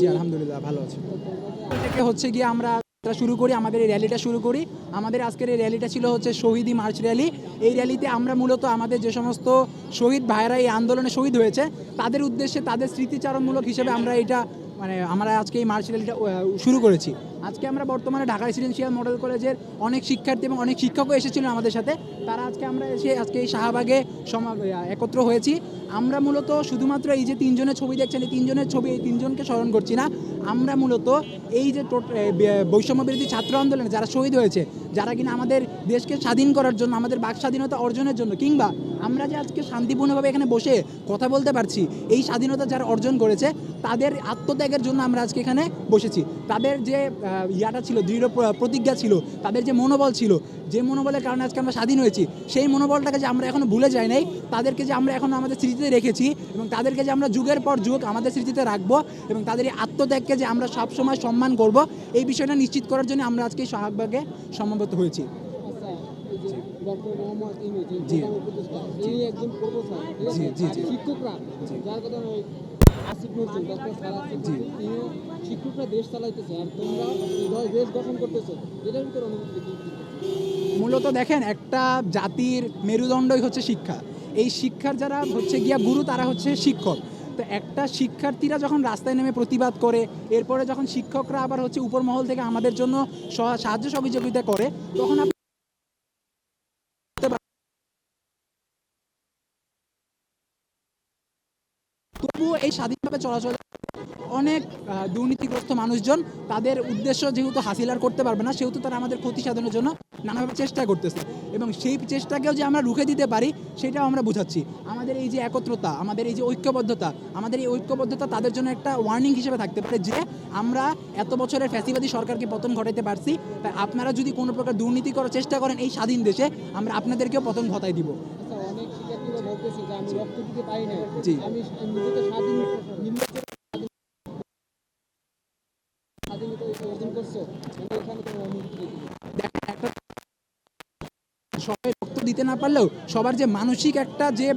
জি আলহামদুলিল্লাহ ভালো আছি। থেকে হচ্ছে গিয়ে আমরা শুরু করি, আমাদের এই র্যালিটা শুরু করি। আমাদের আজকের এই র্যালিটা ছিল হচ্ছে শহীদি মার্চ র্যালি। এই র্যালিতে আমরা মূলত আমাদের যে সমস্ত শহীদ ভাইয়েরা এই আন্দোলনে শহীদ হয়েছে তাদের উদ্দেশ্যে তাদের স্মৃতিচারণমূলক হিসেবে আমরা এটা আমরা আজকে এই মার্চ র্যালিটা শুরু করেছি। আজকে আমরা বর্তমানে ঢাকা রেসিডেন্সিয়াল মডেল কলেজের অনেক শিক্ষার্থী এবং অনেক শিক্ষকও এসেছিলেন আমাদের সাথে। তারা আমরা আজকে এই শাহবাগে একত্র হয়েছি। আমরা মূলত শুধুমাত্র এই যে তিনজনের ছবি দেখছেন, এই তিনজনের ছবি, এই তিনজনকে স্মরণ করছি না। আমরা মূলত এই যে বৈষম্য বিরোধী ছাত্র আন্দোলনে যারা শহীদ হয়েছে, যারা কিনা আমাদের দেশকে স্বাধীন করার জন্য, আমাদের বাক স্বাধীনতা অর্জনের জন্য, কিংবা আমরা যে আজকে শান্তিপূর্ণভাবে এখানে বসে কথা বলতে পারছি, এই স্বাধীনতা যারা অর্জন করেছে তাদের আত্মত্যাগের জন্য আমরা আজকে এখানে বসেছি। তাদের যে ইয়াটা ছিল, দৃঢ় প্রতিজ্ঞা ছিল, তাদের যে মনোবল ছিল, যে মনোবলের কারণে আজকে আমরা স্বাধীন হয়েছি, সেই মনোবলটাকে যে আমরা এখনো ভুলে যাই নাই, তাদেরকে যে আমরা এখনো আমাদের স্মৃতিতে রেখেছি এবং তাদেরকে যে আমরা যুগের পর যুগ আমাদের স্মৃতিতে রাখবো এবং তাদের এই আত্মত্যাগকে যে আমরা সবসময় সম্মান করব, এই বিষয়টা নিশ্চিত করার জন্য আমরা আজকে শাহবাগে সমবেত হয়েছি। শিক্ষকরা দেশ চালাইতেছে আর তোমরা দেশ গঠন করতেছে, এটার ভিতরে অনুভূতি কি? মূলত দেখেন, একটা জাতির মেরুদণ্ডই হচ্ছে শিক্ষা। এই শিক্ষার যারা হচ্ছে গিয়া গুরু, তারা হচ্ছে শিক্ষক। তো একটা শিক্ষার্থীরা যখন রাস্তায় নেমে প্রতিবাদ করে, এরপরে যখন শিক্ষকরা আবার হচ্ছে উপর মহল থেকে আমাদের জন্য সাহায্য সহযোগিতা করে, তখন তবুও এই স্বাধীনভাবে চলাচল অনেক দুর্নীতিগ্রস্ত মানুষজন, তাদের উদ্দেশ্য যেহেতু হাসিল আর করতে পারবে না, সেহেতু তারা আমাদের ক্ষতি সাধনের জন্য নানাভাবে চেষ্টা করতেছে এবং সেই চেষ্টাকেও যে আমরা রুখে দিতে পারি সেটাও আমরা বুঝাচ্ছি। আমাদের এই যে একত্রতা, আমাদের এই যে ঐক্যবদ্ধতা, আমাদের এই ঐক্যবদ্ধতা তাদের জন্য একটা ওয়ার্নিং হিসেবে থাকতে পারে যে আমরা এত বছরের ফ্যাসিবাদী সরকারকে পতন ঘটাতে পারছি, তাই আপনারা যদি কোনো প্রকার দুর্নীতি করার চেষ্টা করেন এই স্বাধীন দেশে, আমরা আপনাদেরকেও পতন ঘটাই দিব। অনেক শিক্ষার্থীরা বলতেছে যে আমি রক্ত দিতে পারি না, জি, আমি নিজেকে স্বাধীনতা অর্জন করছো, এখানে তোমার অনুভূতি দেখেন, একটা সবাই রক্ত দিতে না পারলেও সবার যে মানসিক একটা যে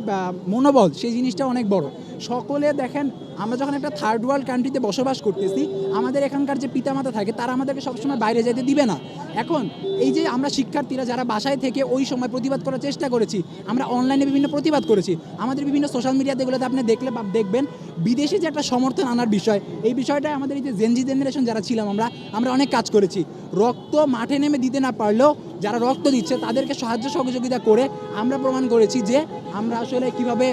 মনোবল, সেই জিনিসটা অনেক বড়। সকলে দেখেন, আমরা যখন একটা থার্ড ওয়ার্ল্ড কান্ট্রিতে বসবাস করতেছি, আমাদের এখানকার যে পিতামাতা থাকে তারা আমাদেরকে সবসময় বাইরে যেতে দিবে না। এখন এই যে আমরা শিক্ষার্থীরা যারা বাসায় থেকে ওই সময় প্রতিবাদ করার চেষ্টা করেছি, আমরা অনলাইনে বিভিন্ন প্রতিবাদ করেছি, আমাদের বিভিন্ন সোশ্যাল মিডিয়াতে এগুলোতে আপনি দেখবেন বিদেশি যে একটা সমর্থন আনার বিষয়, এই বিষয়টায় আমাদের এই যে জেনজি জেনারেশন যারা ছিলাম আমরা অনেক কাজ করেছি। রক্ত মাঠে নেমে দিতে না পারলেও যারা রক্ত দিচ্ছে তাদেরকে সাহায্য সহযোগিতা করে আমরা প্রমাণ করেছি যে আমরা আসলে কীভাবে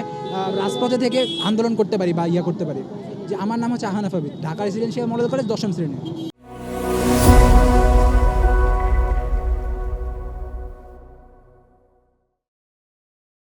রাজপথে থেকে আন্দোলন করতে পারি বা করতে পারি। যে আমার নাম হচ্ছে আহানা ফাবিদ, ঢাকা রেসিডেন্সিয়াল মডেল কলেজ 10ম শ্রেণী।